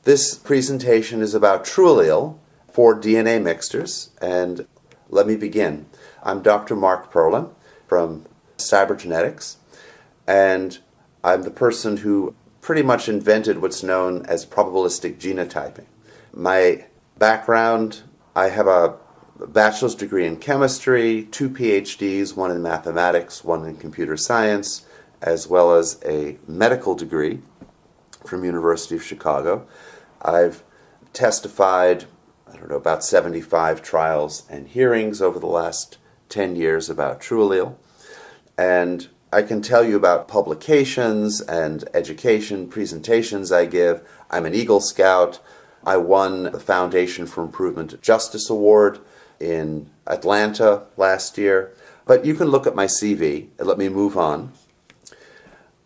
This presentation is about TrueAllele for DNA mixtures, and let me begin. I'm Dr. Mark Perlin from Cybergenetics, and I'm the person who pretty much invented what's known as probabilistic genotyping. My background, I have a bachelor's degree in chemistry, 2 PhDs, one in mathematics, one in computer science, as well as a medical degree from University of Chicago. I've testified, about 75 trials and hearings over the last 10 years about TrueAllele. And I can tell you about publications and education presentations I give. I'm an Eagle Scout. I won the Foundation for Improvement Justice Award in Atlanta last year. But you can look at my CV and let me move on.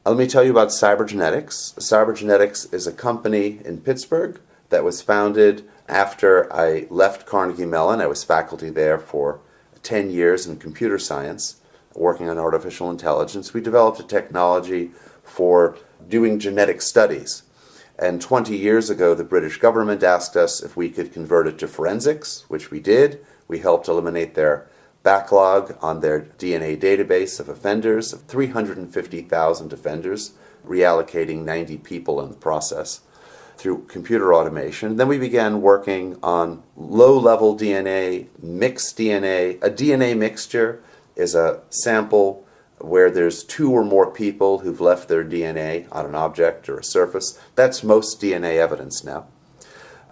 Let me tell you about Cybergenetics. Cybergenetics is a company in Pittsburgh that was founded after I left Carnegie Mellon. I was faculty there for 10 years in computer science, working on artificial intelligence. We developed a technology for doing genetic studies. And 20 years ago, the British government asked us if we could convert it to forensics, which we did. We helped eliminate their backlog on their DNA database of offenders, of 350,000 offenders, reallocating 90 people in the process through computer automation. Then we began working on low-level DNA, mixed DNA. A DNA mixture is a sample where there's 2 or more people who've left their DNA on an object or a surface. That's most DNA evidence now.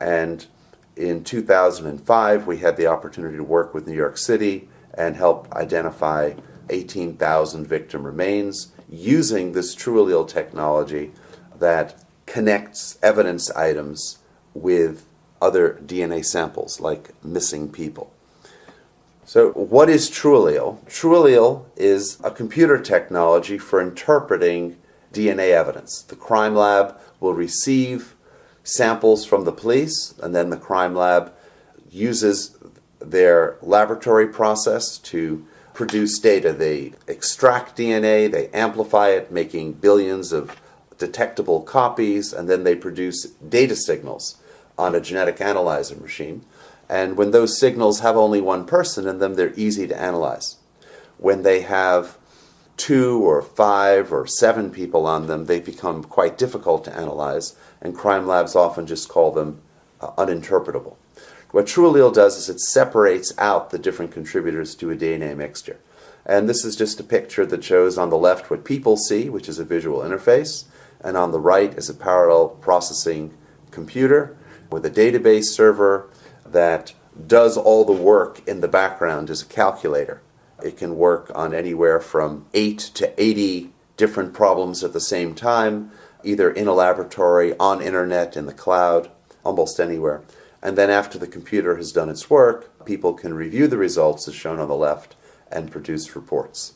And in 2005, we had the opportunity to work with New York City and help identify 18,000 victim remains using this TrueAllele technology that connects evidence items with other DNA samples, like missing people. So what is TrueAllele? TrueAllele is a computer technology for interpreting DNA evidence. The crime lab will receive samples from the police, and then the crime lab uses their laboratory process to produce data. They extract DNA, they amplify it, making billions of detectable copies, and then they produce data signals on a genetic analyzer machine. And when those signals have only one person in them, they're easy to analyze. When they have 2 or 5 or 7 people on them, they become quite difficult to analyze, and crime labs often just call them uninterpretable. What TrueAllele does is it separates out the different contributors to a DNA mixture. And this is just a picture that shows on the left what people see, which is a visual interface, and on the right is a parallel processing computer with a database server that does all the work in the background as a calculator. It can work on anywhere from 8 to 80 different problems at the same time, either in a laboratory, on internet, in the cloud, almost anywhere. And then after the computer has done its work, people can review the results as shown on the left and produce reports.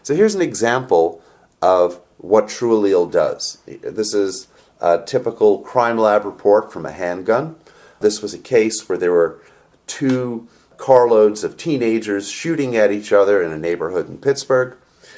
So here's an example of what TrueAllele does. This is a typical crime lab report from a handgun. This was a case where there were 2 carloads of teenagers shooting at each other in a neighborhood in Pittsburgh.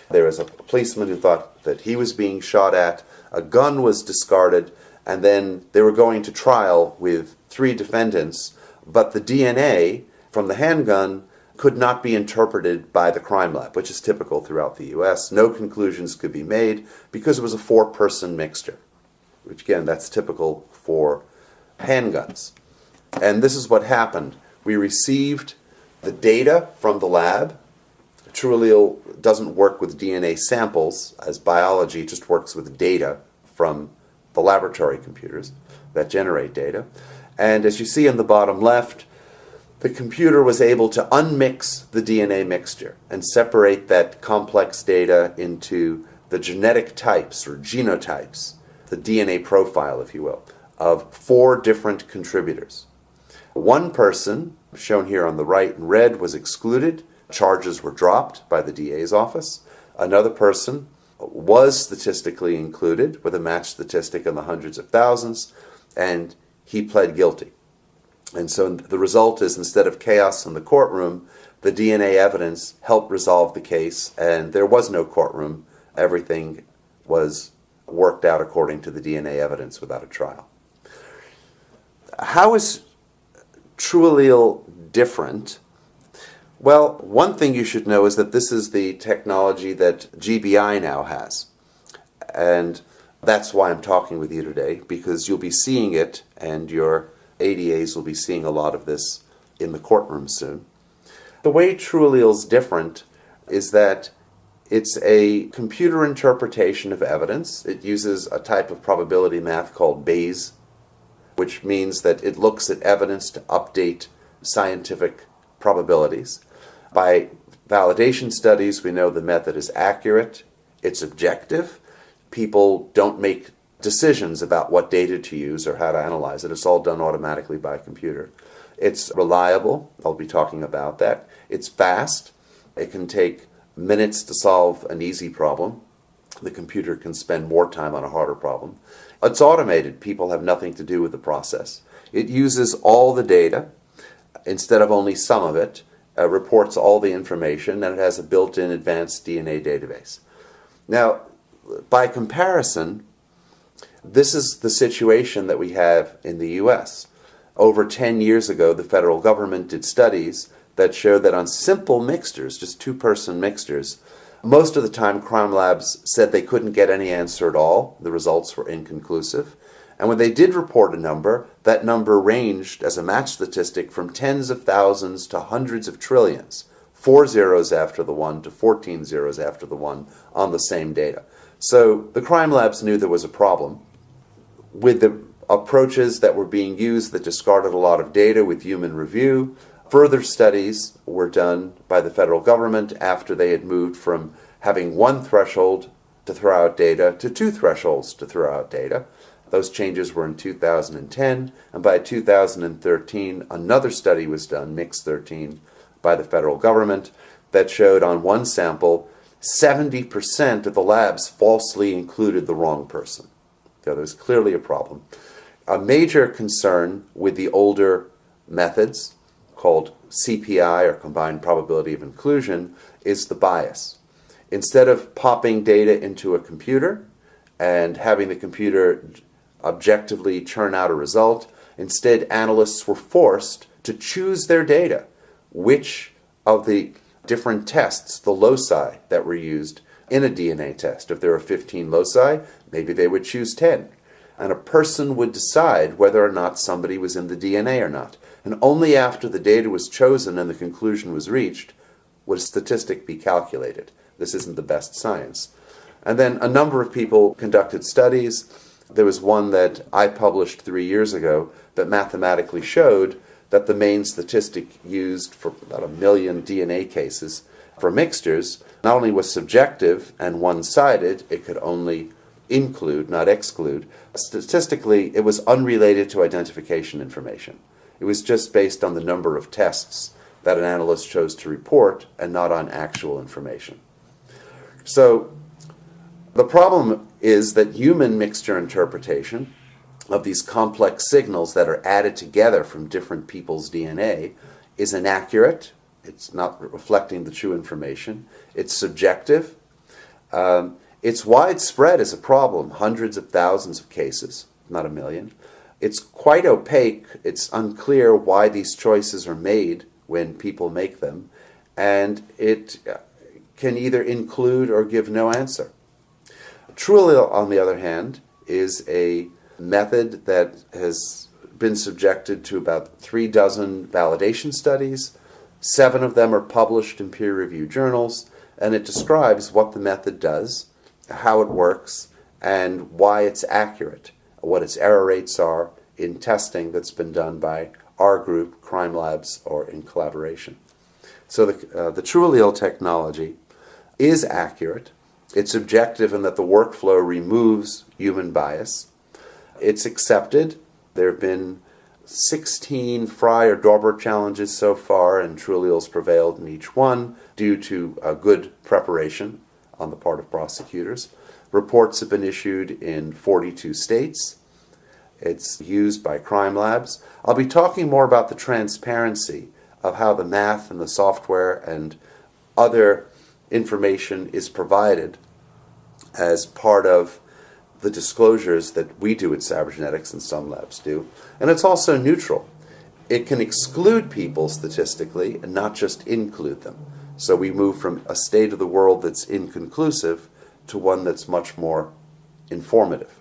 There was a policeman who thought that he was being shot at. A gun was discarded, and then they were going to trial with 3 defendants, but the DNA from the handgun could not be interpreted by the crime lab, which is typical throughout the U.S. No conclusions could be made because it was a 4-person mixture, which again, that's typical for handguns. And this is what happened. We received the data from the lab. TrueAllele doesn't work with DNA samples, as biology just works with data from the laboratory computers that generate data. And as you see in the bottom left, the computer was able to unmix the DNA mixture and separate that complex data into the genetic types or genotypes, the DNA profile, if you will, of 4 different contributors. One person, shown here on the right in red, was excluded. Charges were dropped by the DA's office. Another person was statistically included with a matched statistic in the hundreds of thousands, and he pled guilty. And so the result is, instead of chaos in the courtroom, the DNA evidence helped resolve the case, and there was no courtroom. Everything was worked out according to the DNA evidence without a trial. How is TrueAllele different? Well, one thing you should know is that this is the technology that GBI now has. And that's why I'm talking with you today, because you'll be seeing it, and your ADAs will be seeing a lot of this in the courtroom soon. The way TrueAllele is different is that it's a computer interpretation of evidence. It uses a type of probability math called Bayes, which means that it looks at evidence to update scientific probabilities. By validation studies, we know the method is accurate, it's objective. People don't make decisions about what data to use or how to analyze it. It's all done automatically by a computer. It's reliable. I'll be talking about that. It's fast. It can take minutes to solve an easy problem. The computer can spend more time on a harder problem. It's automated. People have nothing to do with the process. It uses all the data instead of only some of it, reports all the information, and it has a built-in advanced DNA database. Now, by comparison, this is the situation that we have in the U.S. Over 10 years ago, the federal government did studies that showed that on simple mixtures, just two-person mixtures, most of the time crime labs said they couldn't get any answer at all. The results were inconclusive. And when they did report a number, that number ranged as a match statistic from tens of thousands to hundreds of trillions, 4 zeros after the 1 to 14 zeros after the 1 on the same data. So the crime labs knew there was a problem with the approaches that were being used that discarded a lot of data with human review. Further studies were done by the federal government after they had moved from having one threshold to throw out data to two thresholds to throw out data. Those changes were in 2010, and by 2013, another study was done, Mix 13, by the federal government, that showed on one sample, 70% of the labs falsely included the wrong person. So there's clearly a problem. A major concern with the older methods, called CPI, or combined probability of inclusion, is the bias. Instead of popping data into a computer and having the computer objectively churn out a result, instead analysts were forced to choose their data, which of the different tests, the loci that were used in a DNA test. If there were 15 loci, maybe they would choose 10. And a person would decide whether or not somebody was in the DNA or not. And only after the data was chosen and the conclusion was reached would a statistic be calculated. This isn't the best science. And then a number of people conducted studies. There was one that I published 3 years ago that mathematically showed that the main statistic used for about 1 million DNA cases for mixtures not only was subjective and one-sided, it could only include, not exclude. Statistically, it was unrelated to identification information. It was just based on the number of tests that an analyst chose to report and not on actual information. So the problem is that human mixture interpretation of these complex signals that are added together from different people's DNA is inaccurate. It's not reflecting the true information. It's subjective. It's widespread as a problem, hundreds of thousands of cases, not 1 million. It's quite opaque. It's unclear why these choices are made when people make them, and it can either include or give no answer. TrueAllele, on the other hand, is a method that has been subjected to about 36 validation studies. 7 of them are published in peer-reviewed journals, and it describes what the method does, how it works, and why it's accurate, what its error rates are in testing that's been done by our group, crime labs, or in collaboration. So the TrueAllele technology is accurate. It's objective in that the workflow removes human bias. It's accepted. There have been 16 Frye or Daubert challenges so far, and TrueAllele's prevailed in each one due to a good preparation on the part of prosecutors. Reports have been issued in 42 states. It's used by crime labs. I'll be talking more about the transparency of how the math and the software and other information is provided as part of the disclosures that we do at Cybergenetics and some labs do. And it's also neutral. It can exclude people statistically and not just include them. So we move from a state of the world that's inconclusive to one that's much more informative.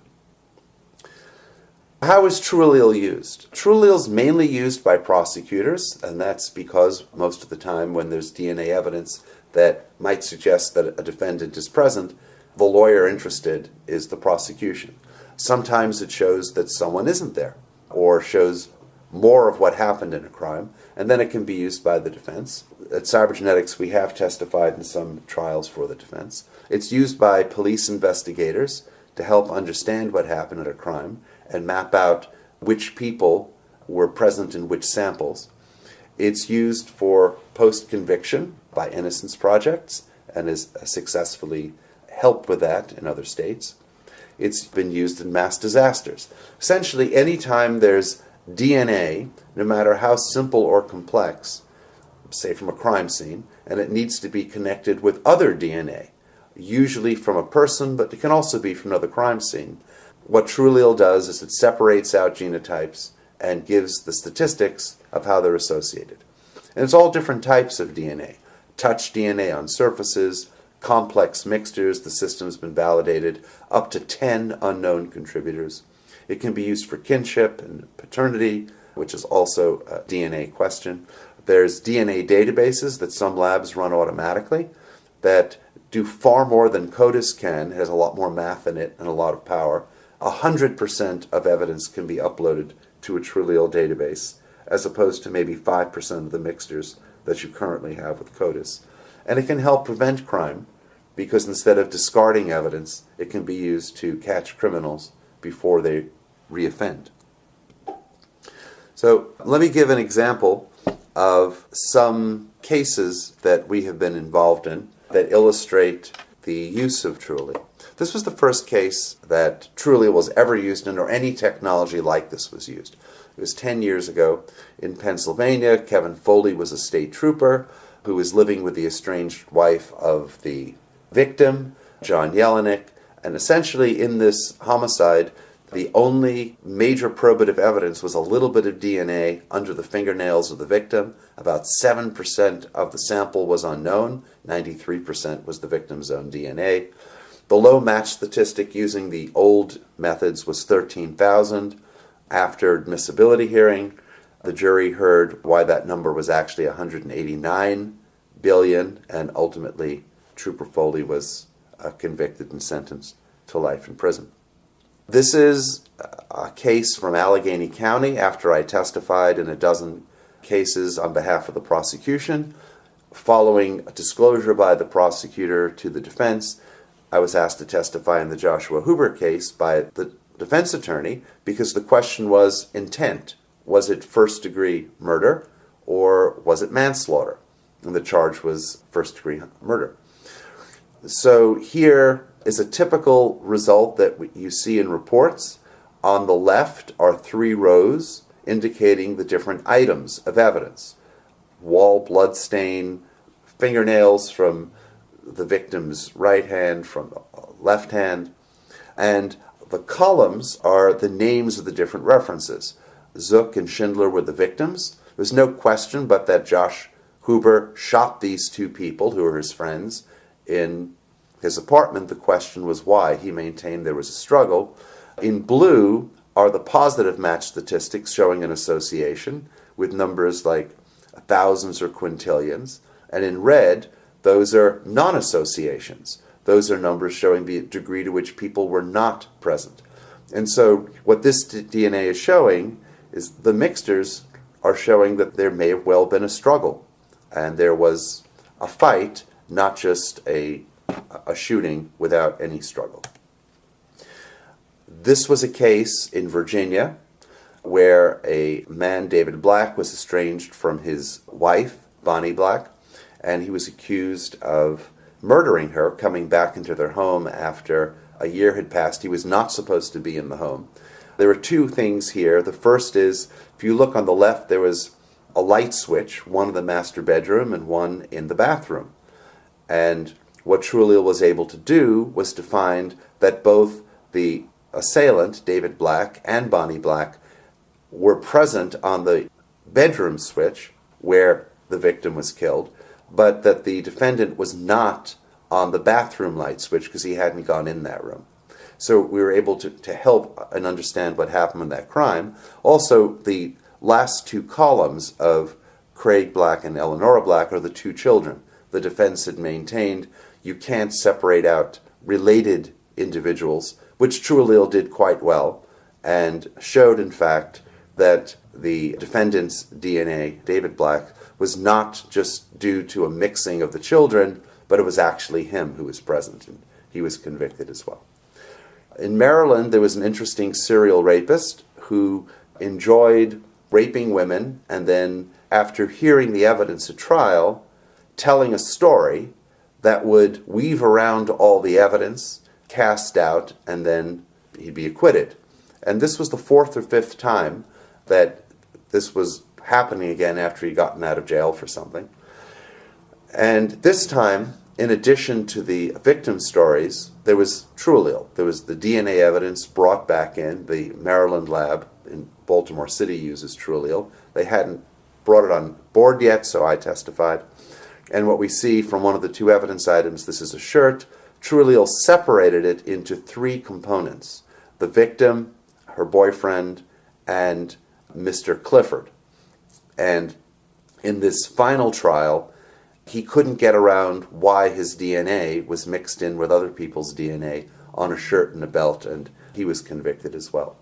How is TrueAllele used? TrueAllele is mainly used by prosecutors, and that's because most of the time when there's DNA evidence that might suggest that a defendant is present, the lawyer interested is the prosecution. Sometimes it shows that someone isn't there, or shows more of what happened in a crime, and then it can be used by the defense. At Cybergenetics, we have testified in some trials for the defense. It's used by police investigators to help understand what happened at a crime and map out which people were present in which samples. It's used for post-conviction by innocence projects and has successfully helped with that in other states. It's been used in mass disasters. Essentially, anytime there's DNA, no matter how simple or complex, say from a crime scene, and it needs to be connected with other DNA, usually from a person, but it can also be from another crime scene. What TrueAllele does is it separates out genotypes and gives the statistics of how they're associated. And it's all different types of DNA. Touch DNA on surfaces, complex mixtures, the system's been validated, up to 10 unknown contributors. It can be used for kinship and paternity, which is also a DNA question. There's DNA databases that some labs run automatically that do far more than CODIS can. It has a lot more math in it and a lot of power. 100% of evidence can be uploaded to a TrueAllele database, as opposed to maybe 5% of the mixtures that you currently have with CODIS. And it can help prevent crime, because instead of discarding evidence, it can be used to catch criminals before they reoffend. So let me give an example of some cases that we have been involved in that illustrate the use of TrueAllele. This was the first case that TrueAllele was ever used in, or any technology like this was used. It was 10 years ago in Pennsylvania. Kevin Foley was a state trooper who was living with the estranged wife of the victim, John Yelenick, and essentially in this homicide, the only major probative evidence was a little bit of DNA under the fingernails of the victim. About 7% of the sample was unknown. 93% was the victim's own DNA. The low match statistic using the old methods was 13,000. After admissibility hearing, the jury heard why that number was actually 189 billion, and ultimately Trooper Foley was convicted and sentenced to life in prison. This is a case from Allegheny County after I testified in a dozen cases on behalf of the prosecution. Following a disclosure by the prosecutor to the defense, I was asked to testify in the Joshua Huber case by the defense attorney because the question was intent. Was it first-degree murder or was it manslaughter? And the charge was first-degree murder. So here is a typical result that you see in reports. On the left are 3 rows indicating the different items of evidence. Wall blood stain, fingernails from the victim's right hand, from the left hand, and the columns are the names of the different references. Zook and Schindler were the victims. There's no question but that Josh Huber shot these 2 people who were his friends in his apartment. The question was why. He maintained there was a struggle. In blue are the positive match statistics showing an association with numbers like thousands or quintillions. And in red, those are non-associations. Those are numbers showing the degree to which people were not present. And so what this DNA is showing is the mixtures are showing that there may have well been a struggle. And there was a fight, not just a shooting without any struggle. This was a case in Virginia where a man, David Black, was estranged from his wife, Bonnie Black, and he was accused of murdering her, coming back into their home after a year had passed. He was not supposed to be in the home. There are 2 things here. The first is, if you look on the left, there was a light switch, one in the master bedroom and one in the bathroom. And what TrueAllele was able to do was to find that both the assailant, David Black, and Bonnie Black were present on the bedroom switch where the victim was killed, but that the defendant was not on the bathroom light switch because he hadn't gone in that room. So we were able to help and understand what happened in that crime. Also, the last two columns of Craig Black and Eleonora Black are the two children. The defense had maintained you can't separate out related individuals, which TrueAllele did quite well, and showed, in fact, that the defendant's DNA, David Black, was not just due to a mixing of the children, but it was actually him who was present, and he was convicted as well. In Maryland, there was an interesting serial rapist who enjoyed raping women, and then, after hearing the evidence at trial, telling a story that would weave around all the evidence, cast doubt, and then he'd be acquitted. And this was the fourth or fifth time that this was happening again after he'd gotten out of jail for something. And this time, in addition to the victim stories, there was TrueAllele. There was the DNA evidence brought back in. The Maryland lab in Baltimore City uses TrueAllele. They hadn't brought it on board yet, so I testified. And what we see from one of the two evidence items, this is a shirt, TrueAllele separated it into three components: the victim, her boyfriend, and Mr. Clifford. And in this final trial, he couldn't get around why his DNA was mixed in with other people's DNA on a shirt and a belt, and he was convicted as well.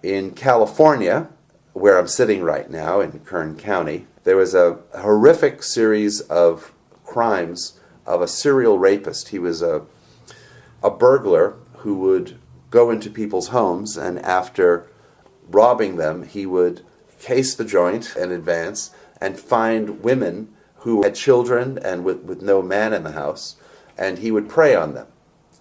In California, where I'm sitting right now in Kern County, there was a horrific series of crimes of a serial rapist. He was a burglar who would go into people's homes, and after robbing them, he would case the joint in advance and find women who had children and with no man in the house, and he would prey on them.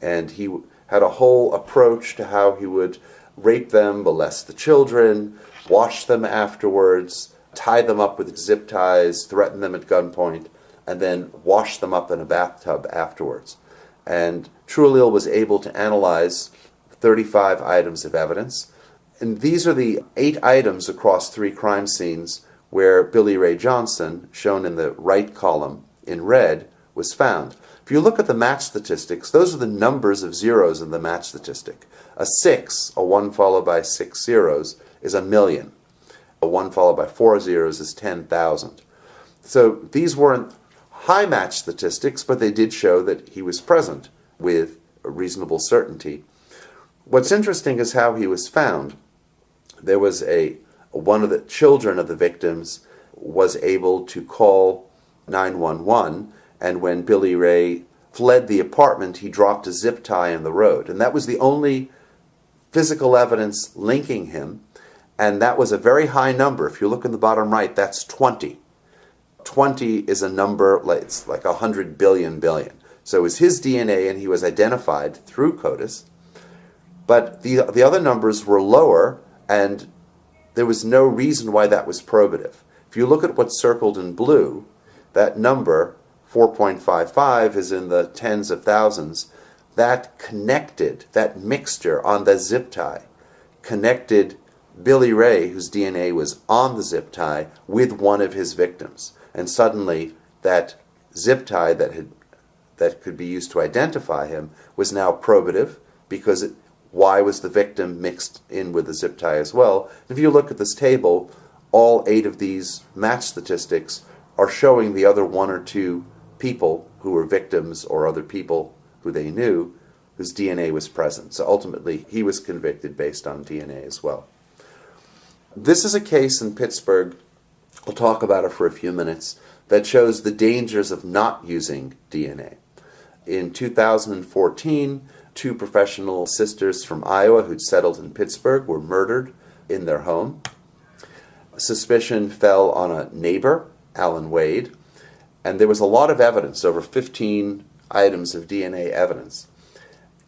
And he had a whole approach to how he would rape them, molest the children, wash them afterwards, tie them up with zip ties, threaten them at gunpoint, and then wash them up in a bathtub afterwards. And TrueAllele was able to analyze 35 items of evidence. And these are the 8 items across 3 crime scenes where Billy Ray Johnson, shown in the right column in red, was found. If you look at the match statistics, those are the numbers of zeros in the match statistic. A 6, a 1 followed by 6 zeros, is 1,000,000. A 1 followed by 4 zeros is 10,000. So these weren't high match statistics, but they did show that he was present with a reasonable certainty. What's interesting is how he was found. There was one of the children of the victims was able to call 911, and when Billy Ray fled the apartment, he dropped a zip tie in the road. And that was the only physical evidence linking him, and that was a very high number. If you look in the bottom right, that's 20. 20 is a number, it's like 100 billion. So it was his DNA, and he was identified through CODIS. But the other numbers were lower, and there was no reason why that was probative. If you look at what's circled in blue, that number, 4.55, is in the tens of thousands. That connected, that mixture on the zip tie, connected Billy Ray, whose DNA was on the zip tie, with one of his victims. And suddenly, that zip tie that could be used to identify him was now probative, because why was the victim mixed in with the zip tie as well? If you look at this table, all 8 of these match statistics are showing the other 1 or 2 people who were victims or other people who they knew whose DNA was present. So ultimately, he was convicted based on DNA as well. This is a case in Pittsburgh, I'll talk about it for a few minutes, that shows the dangers of not using DNA. In 2014, 2 professional sisters from Iowa who'd settled in Pittsburgh were murdered in their home. Suspicion fell on a neighbor, Alan Wade, and there was a lot of evidence, over 15 items of DNA evidence.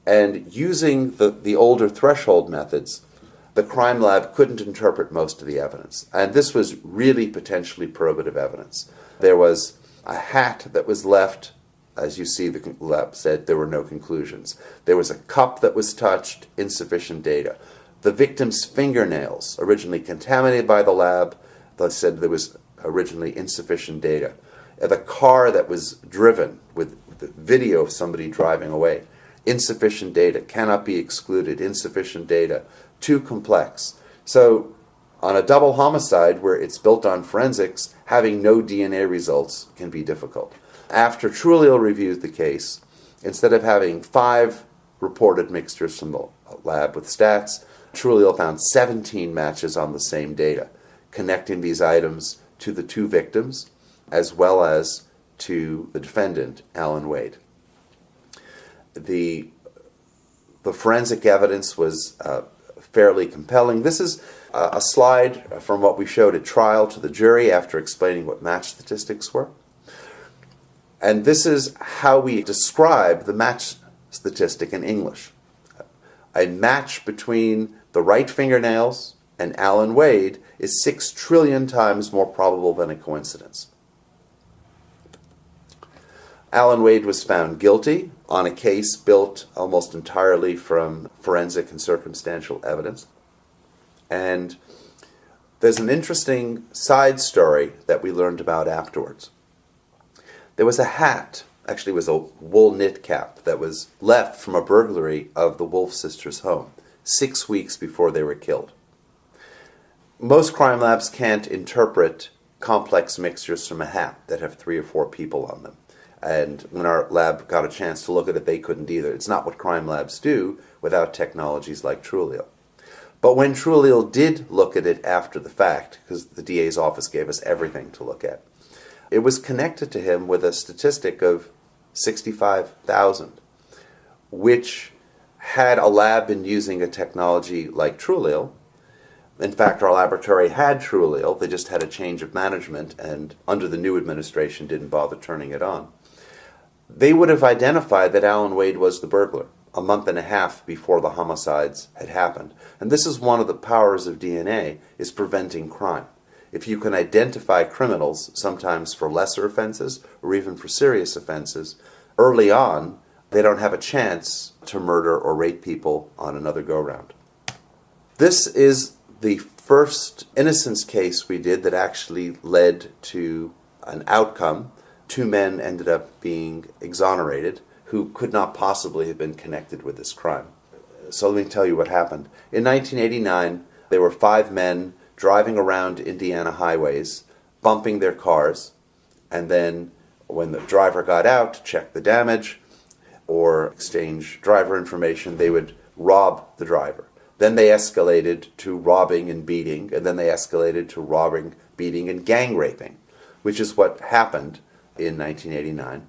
And using the older threshold methods, the crime lab couldn't interpret most of the evidence. And this was really potentially probative evidence. There was a hat that was left As you see, the lab said there were no conclusions. There was a cup that was touched, insufficient data. The victim's fingernails, originally contaminated by the lab, they said there was originally insufficient data. The car that was driven with the video of somebody driving away, insufficient data, cannot be excluded, insufficient data, too complex. So on a double homicide where it's built on forensics, having no DNA results can be difficult. After TrueAllele reviewed the case, instead of having 5 reported mixtures from the lab with stats, TrueAllele found 17 matches on the same data, connecting these items to the 2 victims as well as to the defendant, Alan Wade. The forensic evidence was fairly compelling. This is a slide from what we showed at trial to the jury after explaining what match statistics were. And this is how we describe the match statistic in English. A match between the right fingernails and Alan Wade is 6 trillion times more probable than a coincidence. Alan Wade was found guilty on a case built almost entirely from forensic and circumstantial evidence. And there's an interesting side story that we learned about afterwards. There was a hat, actually it was a wool knit cap, that was left from a burglary of the Wolf sisters' home 6 weeks before they were killed. Most crime labs can't interpret complex mixtures from a hat that have 3 or 4 people on them. And when our lab got a chance to look at it, they couldn't either. It's not what crime labs do without technologies like TrueAllele. But when TrueAllele did look at it after the fact, because the DA's office gave us everything to look at, it was connected to him with a statistic of 65,000, which had a lab been using a technology like TrueAllele. In fact, our laboratory had TrueAllele, they just had a change of management and under the new administration didn't bother turning it on. They would have identified that Alan Wade was the burglar a month and a half before the homicides had happened. And this is one of the powers of DNA, is preventing crime. If you can identify criminals, sometimes for lesser offenses or even for serious offenses, early on, they don't have a chance to murder or rape people on another go-round. This is the first innocence case we did that actually led to an outcome. 2 men ended up being exonerated who could not possibly have been connected with this crime. So let me tell you what happened. In 1989, there were 5 men driving around Indiana highways, bumping their cars, and then when the driver got out to check the damage or exchange driver information, they would rob the driver. Then they escalated to robbing and beating, and then they escalated to robbing, beating, and gang raping, which is what happened in 1989.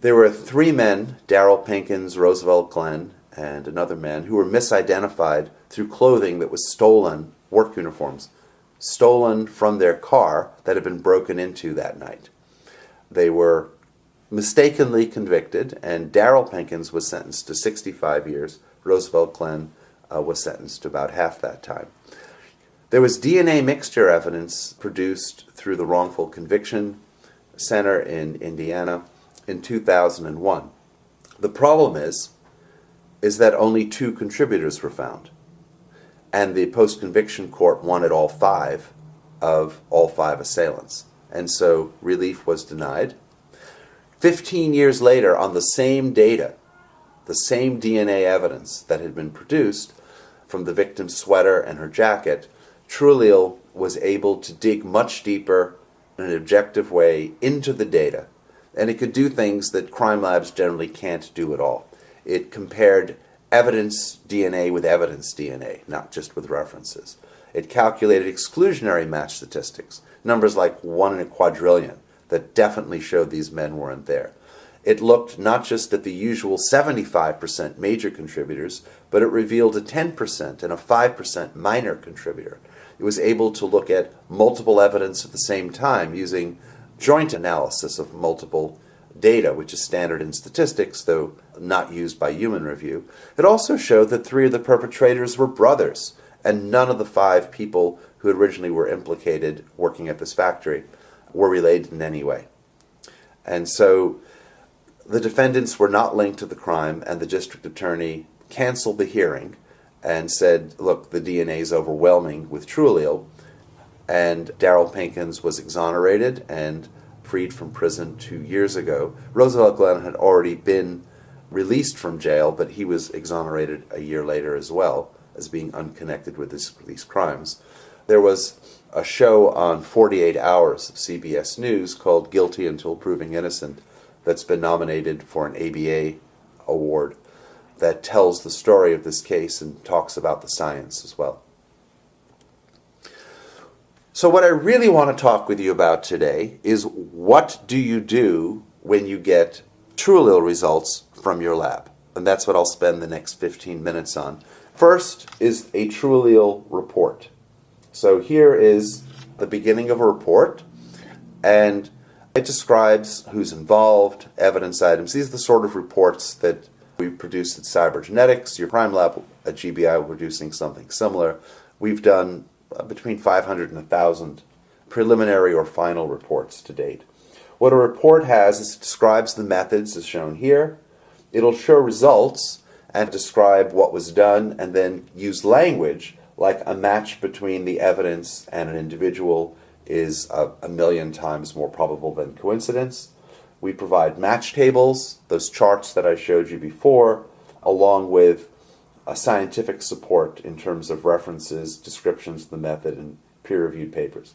There were 3 men, Darrell Pinkins, Roosevelt Glenn, and another man, who were misidentified through clothing that was stolen, work uniforms, stolen from their car that had been broken into that night. They were mistakenly convicted, and Darrell Pinkins was sentenced to 65 years. Roosevelt Glenn was sentenced to about half that time. There was DNA mixture evidence produced through the Wrongful Conviction Center in Indiana in 2001. The problem is that only 2 contributors were found, and the post-conviction court wanted all 5 of all 5 assailants, and so relief was denied. 15 years later, on the same data, the same DNA evidence that had been produced from the victim's sweater and her jacket, TrueAllele was able to dig much deeper in an objective way into the data, and it could do things that crime labs generally can't do at all. It compared evidence DNA with evidence DNA, not just with references. It calculated exclusionary match statistics, numbers like 1 in a quadrillion, that definitely showed these men weren't there. It looked not just at the usual 75% major contributors, but it revealed a 10% and a 5% minor contributor. It was able to look at multiple evidence at the same time using joint analysis of multiple data, which is standard in statistics, though not used by human review. It also showed that 3 of the perpetrators were brothers, and none of the 5 people who originally were implicated working at this factory were related in any way. And so the defendants were not linked to the crime, and the district attorney canceled the hearing and said, look, the DNA is overwhelming with TrueAllele, and Daryl Pinkins was exonerated and freed from prison 2 years ago. Roosevelt Glenn had already been released from jail, but he was exonerated a year later as well as being unconnected with these crimes. There was a show on 48 Hours of CBS News called Guilty Until Proven Innocent that's been nominated for an ABA award that tells the story of this case and talks about the science as well. So what I really want to talk with you about today is, what do you do when you get TrueAllele results from your lab? And that's what I'll spend the next 15 minutes on. First is a TrueAllele report. So here is the beginning of a report, and it describes who's involved, evidence items. These are the sort of reports that we produce at Cybergenetics. Your crime lab at GBI will be producing something similar. We've done between 500 and 1,000 preliminary or final reports to date. What a report has is it describes the methods as shown here. It'll show results and describe what was done, and then use language like a match between the evidence and an individual is a million times more probable than coincidence. We provide match tables, those charts that I showed you before, along with a scientific support in terms of references, descriptions of the method, and peer-reviewed papers.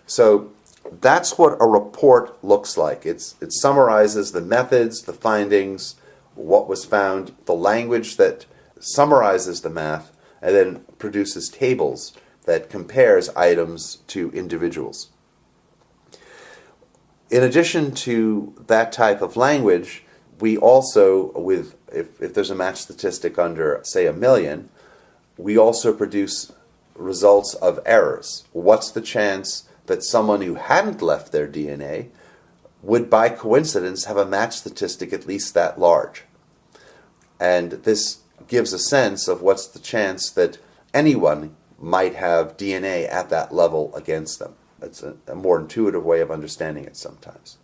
So that's what a report looks like. It summarizes the methods, the findings, what was found, the language that summarizes the math, and then produces tables that compares items to individuals. In addition to that type of language, we also, if there's a match statistic under, say, 1 million, we also produce results of errors. What's the chance that someone who hadn't left their DNA would, by coincidence, have a match statistic at least that large? And this gives a sense of what's the chance that anyone might have DNA at that level against them. It's a more intuitive way of understanding it sometimes.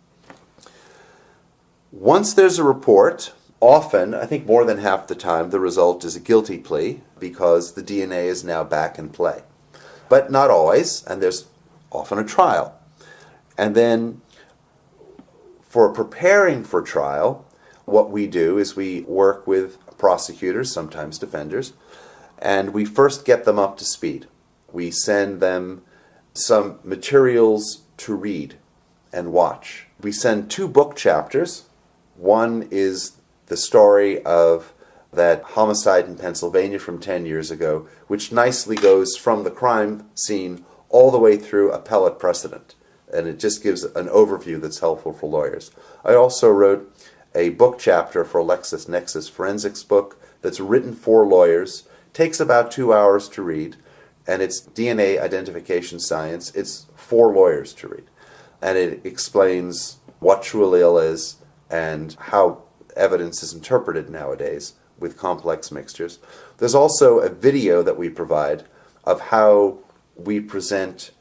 Once there's a report, often, I think more than half the time, the result is a guilty plea because the DNA is now back in play. But not always, and there's often a trial. And then for preparing for trial, what we do is we work with prosecutors, sometimes defenders, and we first get them up to speed. We send them some materials to read and watch. We send 2 book chapters. One is the story of that homicide in Pennsylvania from 10 years ago, which nicely goes from the crime scene all the way through appellate precedent. And it just gives an overview that's helpful for lawyers. I also wrote a book chapter for LexisNexis forensics book that's written for lawyers. Takes about 2 hours to read, and it's DNA identification science. It's for lawyers to read. And it explains what TrueAllele is and how evidence is interpreted nowadays with complex mixtures. There's also a video that we provide of how we present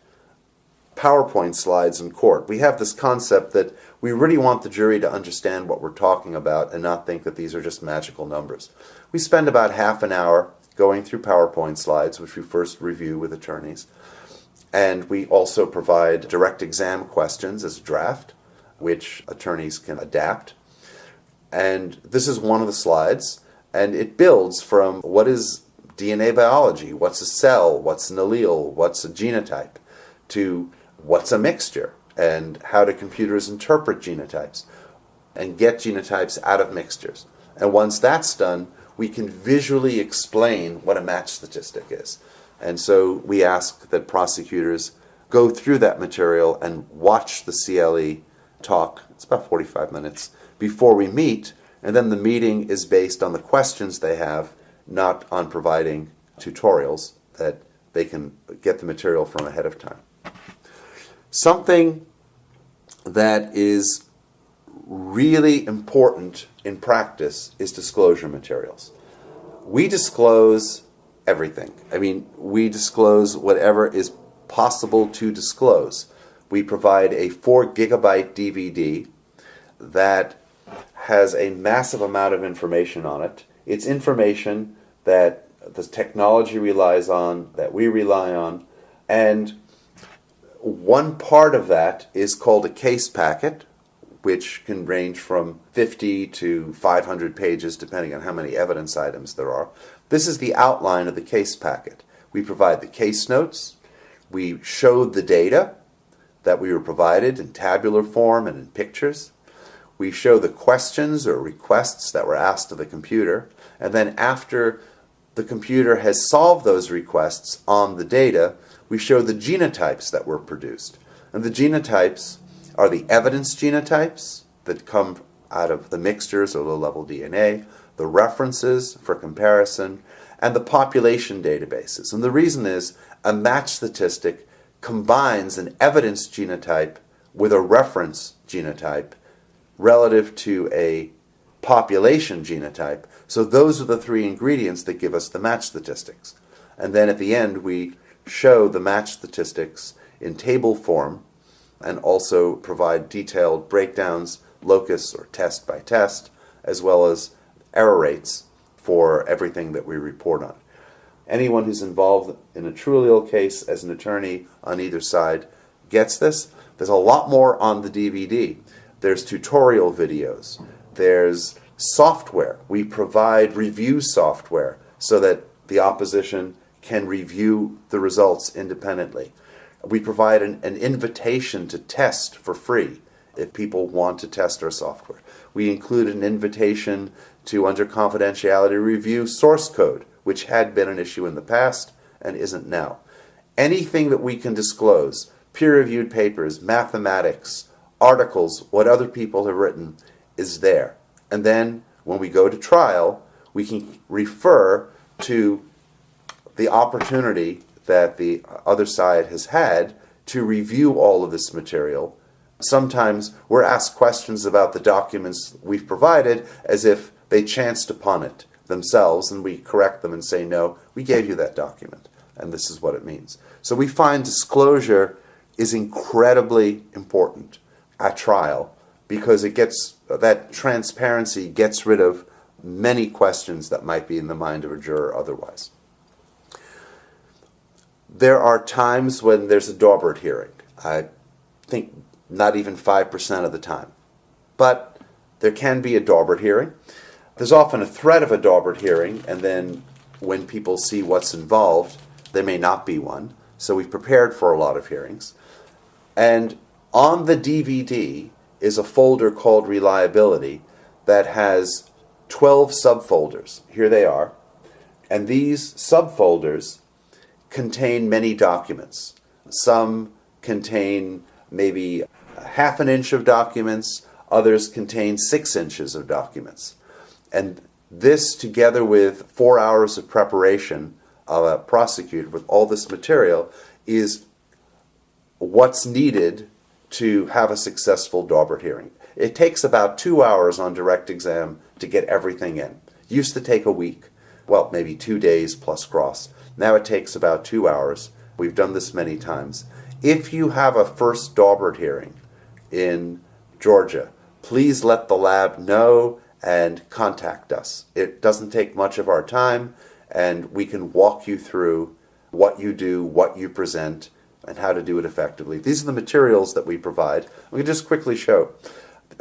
PowerPoint slides in court. We have this concept that we really want the jury to understand what we're talking about and not think that these are just magical numbers. We spend about half an hour going through PowerPoint slides, which we first review with attorneys. And we also provide direct exam questions as a draft, which attorneys can adapt. And this is one of the slides, and it builds from what is DNA biology, what's a cell, what's an allele, what's a genotype, to what's a mixture, and how do computers interpret genotypes and get genotypes out of mixtures. And once that's done, we can visually explain what a match statistic is. And so we ask that prosecutors go through that material and watch the CLE talk. It's about 45 minutes before we meet, and then the meeting is based on the questions they have, not on providing tutorials that they can get the material from ahead of time. Something that is really important in practice is disclosure materials. We disclose everything. I mean, we disclose whatever is possible to disclose. We provide a 4 gigabyte DVD that has a massive amount of information on it. It's information that the technology relies on, that we rely on, and one part of that is called a case packet, which can range from 50 to 500 pages, depending on how many evidence items there are. This is the outline of the case packet. We provide the case notes. We showed the data that we were provided in tabular form and in pictures. We show the questions or requests that were asked of the computer. And then after the computer has solved those requests on the data, we show the genotypes that were produced. And the genotypes are the evidence genotypes that come out of the mixtures or low-level DNA, the references for comparison, and the population databases. And the reason is a match statistic combines an evidence genotype with a reference genotype relative to a population genotype. So those are the three ingredients that give us the match statistics. And then at the end, we show the match statistics in table form and also provide detailed breakdowns, locus or test by test, as well as error rates for everything that we report on. Anyone who's involved in a TrueAllele case as an attorney on either side gets this. There's a lot more on the DVD. There's tutorial videos. There's software. We provide review software so that the opposition can review the results independently. We provide an invitation to test for free if people want to test our software. We include an invitation to, under confidentiality, review source code, which had been an issue in the past and isn't now. Anything that we can disclose, peer-reviewed papers, mathematics, articles, what other people have written, is there. And then when we go to trial, we can refer to the opportunity that the other side has had to review all of this material. Sometimes we're asked questions about the documents we've provided as if they chanced upon it themselves, and we correct them and say, no, we gave you that document, and this is what it means. So we find disclosure is incredibly important at trial because it gets, that transparency gets rid of many questions that might be in the mind of a juror otherwise. There are times when there's a Daubert hearing. I think not even 5% of the time. But there can be a Daubert hearing. There's often a threat of a Daubert hearing, and then when people see what's involved, there may not be one. So we've prepared for a lot of hearings. And on the DVD is a folder called Reliability that has 12 subfolders. Here they are. And these subfolders contain many documents. Some contain maybe half an inch of documents. Others contain 6 inches of documents. And this, together with 4 hours of preparation of a prosecutor with all this material, is what's needed to have a successful Daubert hearing. It takes about 2 hours on direct exam to get everything in. It used to take a week, well, maybe 2 days plus cross. Now it takes about 2 hours. We've done this many times. If you have a first Daubert hearing in Georgia, please let the lab know and contact us. It doesn't take much of our time, and we can walk you through what you do, what you present, and how to do it effectively. These are the materials that we provide. We can just quickly show.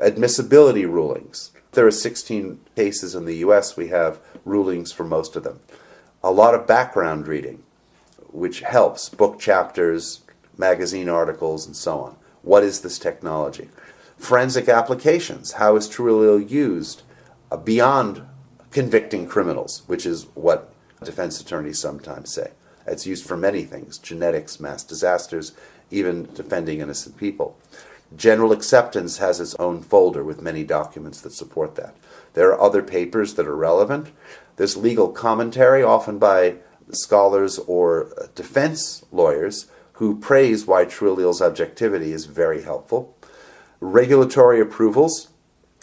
Admissibility rulings. There are 16 cases in the U.S. We have rulings for most of them. A lot of background reading, which helps, book chapters, magazine articles, and so on. What is this technology? Forensic applications. How is TrueAllele used beyond convicting criminals, which is what defense attorneys sometimes say. It's used for many things, genetics, mass disasters, even defending innocent people. General acceptance has its own folder with many documents that support that. There are other papers that are relevant. There's legal commentary, often by scholars or defense lawyers, who praise why TrueAllele's objectivity is very helpful. Regulatory approvals,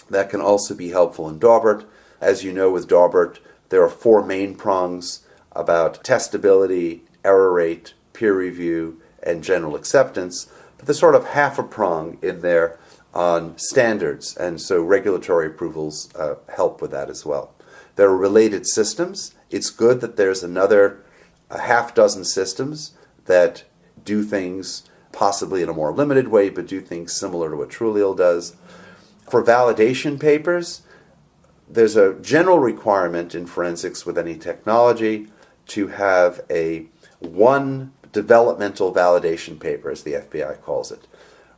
that can also be helpful in Daubert. As you know, with Daubert, there are 4 main prongs about testability, error rate, peer review, and general acceptance. But there's sort of half a prong in there on standards, and so regulatory approvals help with that as well. There are related systems. It's good that there's another half dozen systems that do things possibly in a more limited way, but do things similar to what TrueAllele does. For validation papers, there's a general requirement in forensics with any technology to have one developmental validation paper, as the FBI calls it.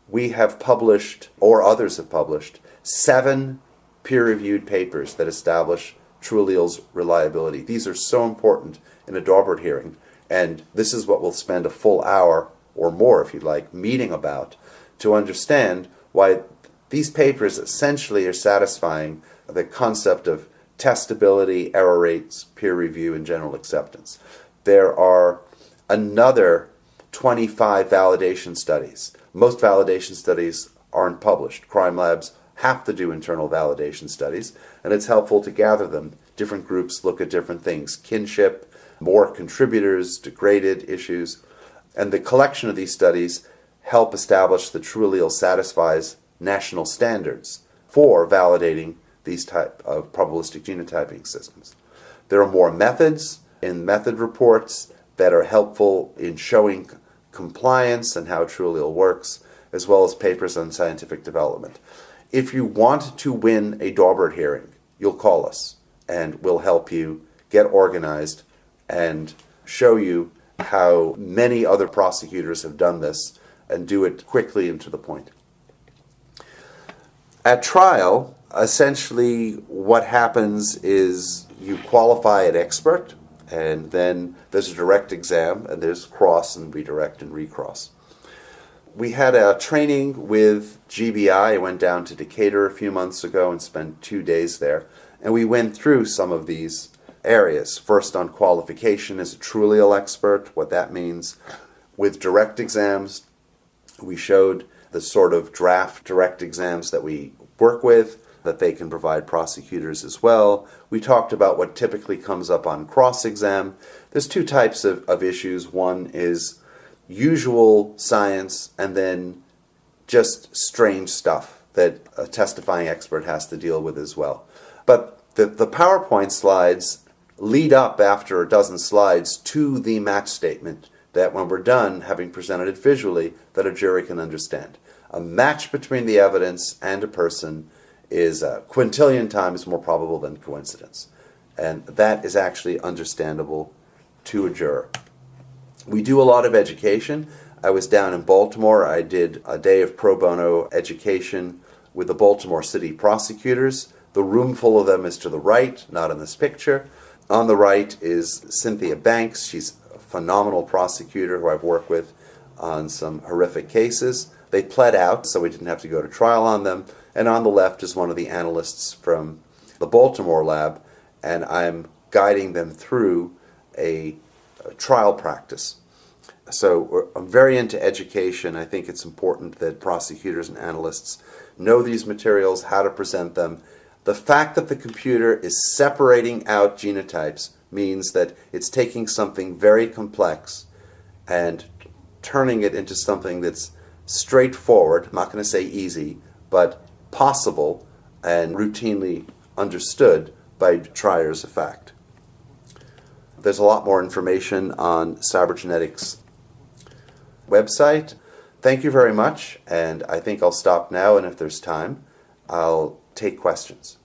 We have published, or others have published, 7 peer-reviewed papers that establish TrueAllele's reliability. These are so important in a Daubert hearing, and this is what we'll spend a full hour or more, if you like, meeting about, to understand why these papers essentially are satisfying the concept of testability, error rates, peer review, and general acceptance. There are another 25 validation studies. Most validation studies aren't published. Crime labs have to do internal validation studies, and it's helpful to gather them. Different groups look at different things: kinship, more contributors, degraded issues, and the collection of these studies help establish that TrueAllele satisfies national standards for validating these type of probabilistic genotyping systems. There are more methods in method reports that are helpful in showing compliance and how TrueAllele works, as well as papers on scientific development. If you want to win a Daubert hearing, you'll call us, and we'll help you get organized and show you how many other prosecutors have done this and do it quickly and to the point. At trial, essentially what happens is you qualify an expert, and then there's a direct exam, and there's cross and redirect and recross. We had a training with GBI. I went down to Decatur a few months ago and spent 2 days there, and we went through some of these areas. First on qualification as a TrueAllele expert, what that means. With direct exams, we showed the sort of draft direct exams that we work with, that they can provide prosecutors as well. We talked about what typically comes up on cross-exam. There's 2 types of issues. One is usual science, and then just strange stuff that a testifying expert has to deal with as well. But the PowerPoint slides lead up after a dozen slides to the match statement that when we're done, having presented it visually, that a jury can understand. A match between the evidence and a person is a quintillion times more probable than coincidence. And that is actually understandable to a juror. We do a lot of education. I was down in Baltimore. I did a day of pro bono education with the Baltimore City prosecutors. The room full of them is to the right, not in this picture. On the right is Cynthia Banks. She's a phenomenal prosecutor who I've worked with on some horrific cases. They pled out, so we didn't have to go to trial on them. And on the left is one of the analysts from the Baltimore lab, and I'm guiding them through a trial practice. So I'm very into education. I think it's important that prosecutors and analysts know these materials, how to present them. The fact that the computer is separating out genotypes means that it's taking something very complex and turning it into something that's straightforward, I'm not going to say easy, but possible and routinely understood by triers of fact. There's a lot more information on Cybergenetics website. Thank you very much, and I think I'll stop now, and if there's time, I'll take questions.